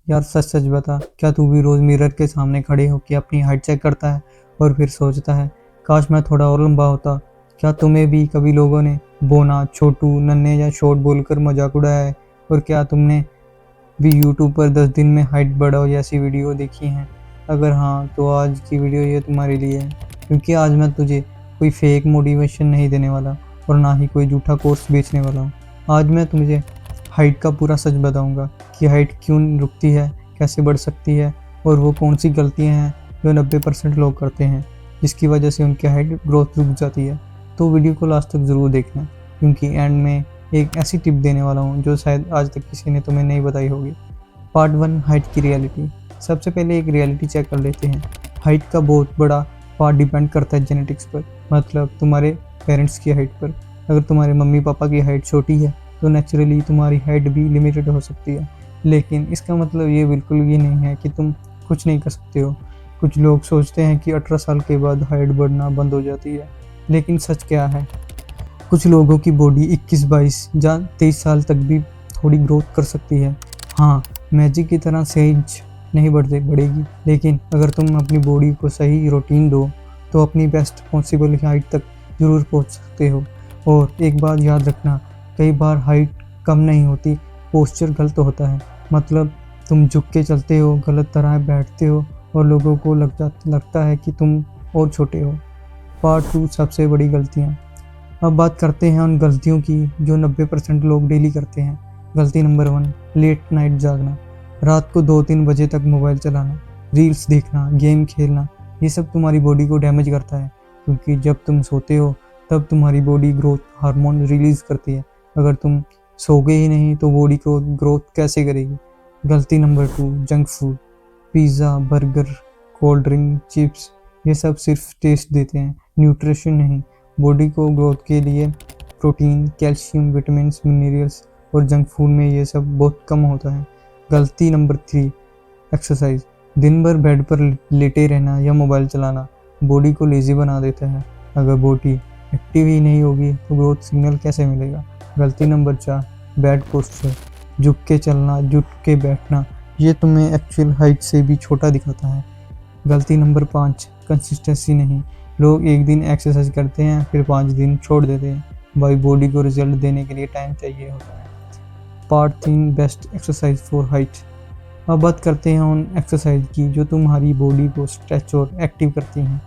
यार सच सच बता, क्या तू भी रोज मिरर के सामने खड़े होकर अपनी हाइट चेक करता है और फिर सोचता है काश मैं थोड़ा और लंबा होता? क्या तुम्हें भी कभी लोगों ने बोना, छोटू, नन्हे या शॉर्ट बोलकर मजाक उड़ाया है? और क्या तुमने भी यूट्यूब पर 10 दिन में हाइट बढ़ाओ जैसी वीडियो देखी हैं? अगर हाँ, तो आज की वीडियो ये तुम्हारे लिए है, क्योंकि आज मैं तुझे कोई फेक मोटिवेशन नहीं देने वाला और ना ही कोई झूठा कोर्स बेचने वाला हूँ। आज मैं तुझे हाइट का पूरा सच बताऊंगा कि हाइट क्यों रुकती है, कैसे बढ़ सकती है और वो कौन सी गलतियाँ हैं जो 90% लोग करते हैं जिसकी वजह से उनकी हाइट ग्रोथ रुक जाती है। तो वीडियो को लास्ट तक ज़रूर देखना, क्योंकि एंड में एक ऐसी टिप देने वाला हूँ जो शायद आज तक किसी ने तुम्हें नहीं बताई होगी। पार्ट 1, हाइट की रियलिटी। सबसे पहले एक रियलिटी चेक कर लेते हैं। हाइट का बहुत बड़ा पार्ट डिपेंड करता है जेनेटिक्स पर, मतलब तुम्हारे पेरेंट्स की हाइट पर। अगर तुम्हारे मम्मी पापा की हाइट छोटी है तो नेचुरली तुम्हारी हाइट भी लिमिटेड हो सकती है, लेकिन इसका मतलब ये बिल्कुल भी नहीं है कि तुम कुछ नहीं कर सकते हो। कुछ लोग सोचते हैं कि 18 साल के बाद हाइट बढ़ना बंद हो जाती है, लेकिन सच क्या है? कुछ लोगों की बॉडी 21, 22 या 23 साल तक भी थोड़ी ग्रोथ कर सकती है। हाँ, मैजिक की तरह सेज नहीं बढ़ेगी, लेकिन अगर तुम अपनी बॉडी को सही रूटीन दो तो अपनी बेस्ट पॉसिबल हाइट तक जरूर पहुंच सकते हो। और एक बात याद रखना, कई बार हाइट कम नहीं होती, पोस्चर गलत होता है। मतलब तुम झुक के चलते हो, गलत तरह बैठते हो और लोगों को लगता है कि तुम और छोटे हो। पार्ट 2, सबसे बड़ी गलतियाँ। अब बात करते हैं उन गलतियों की जो 90% लोग डेली करते हैं। गलती नंबर 1, लेट नाइट जागना। रात को 2-3 बजे तक मोबाइल चलाना, रील्स देखना, गेम खेलना, ये सब तुम्हारी बॉडी को डैमेज करता है, क्योंकि जब तुम सोते हो तब तुम्हारी बॉडी ग्रोथ हार्मोन रिलीज करती है। अगर तुम सोगे ही नहीं तो बॉडी को ग्रोथ कैसे करेगी? गलती number 2, junk food. Pizza, burger, cold drink, chips, ये सब सिर्फ टेस्ट देते हैं, न्यूट्रिशन नहीं। बॉडी को ग्रोथ के लिए प्रोटीन, कैल्शियम, विटामिन, मिनरल्स और जंक फूड में ये सब बहुत कम होता है। गलती नंबर 3, एक्सरसाइज। दिन भर बेड पर लेटे रहना या मोबाइल चलाना बॉडी को लेजी बना देता है। अगर बॉडी एक्टिव ही नहीं होगी तो ग्रोथ सिग्नल कैसे मिलेगा? गलती नंबर 4, बैड पोस्चर। झुक के चलना, झुक के बैठना, ये तुम्हें एक्चुअल हाइट से भी छोटा दिखाता है। गलती नंबर 5, कंसिस्टेंसी नहीं। लोग एक दिन एक्सरसाइज करते हैं फिर 5 दिन छोड़ देते हैं। भाई, बॉडी को रिजल्ट देने के लिए टाइम चाहिए होता है। Part 3, best exercise for height. अब बात करते हैं उन एक्सरसाइज की जो तुम्हारी बॉडी को स्ट्रेच और एक्टिव करती हैं।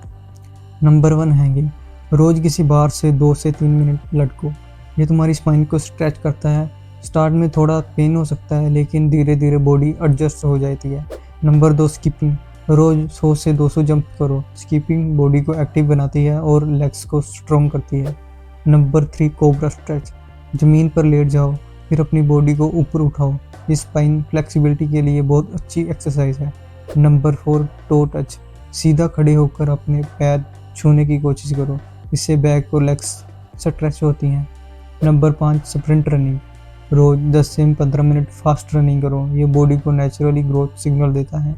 Number 1, hanging. रोज़ किसी बार से 2 से 3 मिनट लटको। ये तुम्हारी स्पाइन को स्ट्रेच करता है। स्टार्ट में थोड़ा पेन हो सकता है, लेकिन धीरे धीरे बॉडी एडजस्ट हो जाती है। Number 2, skipping. रोज़ 100 से 200 जंप करो। स्किपिंग बॉडी को एक्टिव बनाती है और लेग्स को स्ट्रॉन्ग करती है। Number 3, cobra stretch. ज़मीन पर लेट जाओ फिर अपनी बॉडी को ऊपर उठाओ। इस स्पाइन फ्लेक्सिबिलिटी के लिए बहुत अच्छी एक्सरसाइज है। Number 4, to touch. सीधा खड़े होकर अपने पैर छूने की कोशिश करो, इससे बैक और लेग्स स्ट्रेच होती हैं। Number 5, sprint running. रोज़ 10 से 15 मिनट फास्ट रनिंग करो, ये बॉडी को नेचुरली ग्रोथ सिग्नल देता है।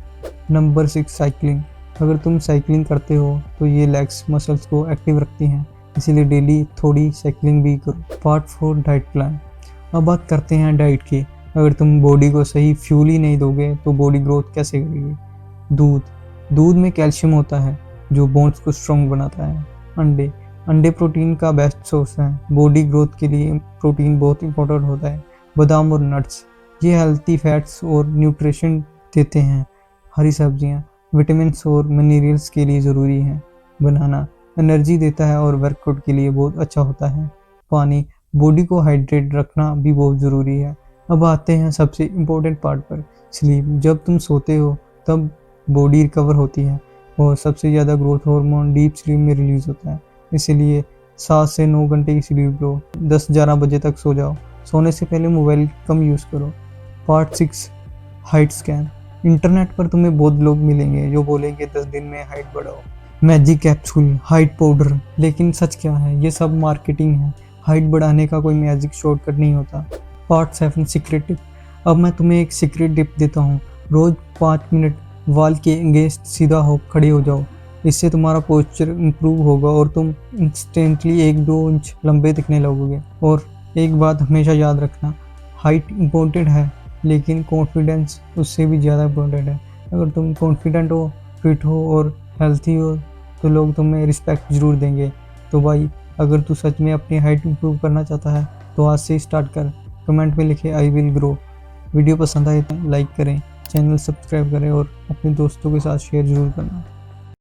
Number 6, cycling. अगर तुम साइकिलिंग करते हो तो ये लेग्स मसल्स को एक्टिव रखती हैं, इसीलिए डेली थोड़ी साइकिलिंग भी करो। Part 4, diet plan. अब बात करते हैं डाइट की। अगर तुम बॉडी को सही फ्यूल ही नहीं दोगे तो बॉडी ग्रोथ कैसे करेगी? दूध में कैल्शियम होता है जो बोन्स को स्ट्रॉन्ग बनाता है। अंडे प्रोटीन का बेस्ट सोर्स है। बॉडी ग्रोथ के लिए प्रोटीन बहुत इंपॉर्टेंट होता है। बादाम और नट्स, ये हेल्थी फैट्स और न्यूट्रिशन देते हैं। हरी सब्जियां विटामिन और मिनरल्स के लिए ज़रूरी हैं। बनाना एनर्जी देता है और वर्कआउट के लिए बहुत अच्छा होता है। पानी, बॉडी को हाइड्रेट रखना भी बहुत ज़रूरी है। अब आते हैं सबसे इम्पोर्टेंट पार्ट पर, स्लीप। जब तुम सोते हो तब बॉडी रिकवर होती है और सबसे ज़्यादा ग्रोथ हार्मोन डीप स्लीप में रिलीज होता है। इसलिए 7 से 9 घंटे की स्लीप लो। 10-11 बजे तक सो जाओ। सोने से पहले मोबाइल कम यूज़ करो। Part 6, height scan. इंटरनेट पर तुम्हें बहुत लोग मिलेंगे जो बोलेंगे 10 दिन में हाइट बढ़ाओ, मैजिक कैप्सूल, हाइट पाउडर, लेकिन सच क्या है? ये सब मार्केटिंग है। हाइट बढ़ाने का कोई मैजिक शॉर्टकट नहीं होता। Part 7, secret tip. अब मैं तुम्हें एक सीक्रेट टिप देता हूँ। रोज़ 5 मिनट वॉल के अगेंस्ट सीधा हो खड़े हो जाओ। इससे तुम्हारा पोस्चर इम्प्रूव होगा और तुम इंस्टेंटली 1-2 इंच लंबे दिखने लगोगे। और एक बात हमेशा याद रखना, हाइट इम्पोर्टेंट है लेकिन कॉन्फिडेंस उससे भी ज़्यादा इम्पोर्टेंट है। अगर तुम कॉन्फिडेंट हो, फिट हो और हेल्थी हो तो लोग तुम्हें रिस्पेक्ट ज़रूर देंगे। तो भाई, अगर तू सच में अपनी हाइट इंप्रूव करना चाहता है तो आज से ही स्टार्ट कर। कमेंट में लिखे आई विल ग्रो। वीडियो पसंद आए तो लाइक करें, चैनल सब्सक्राइब करें और अपने दोस्तों के साथ शेयर ज़रूर करना।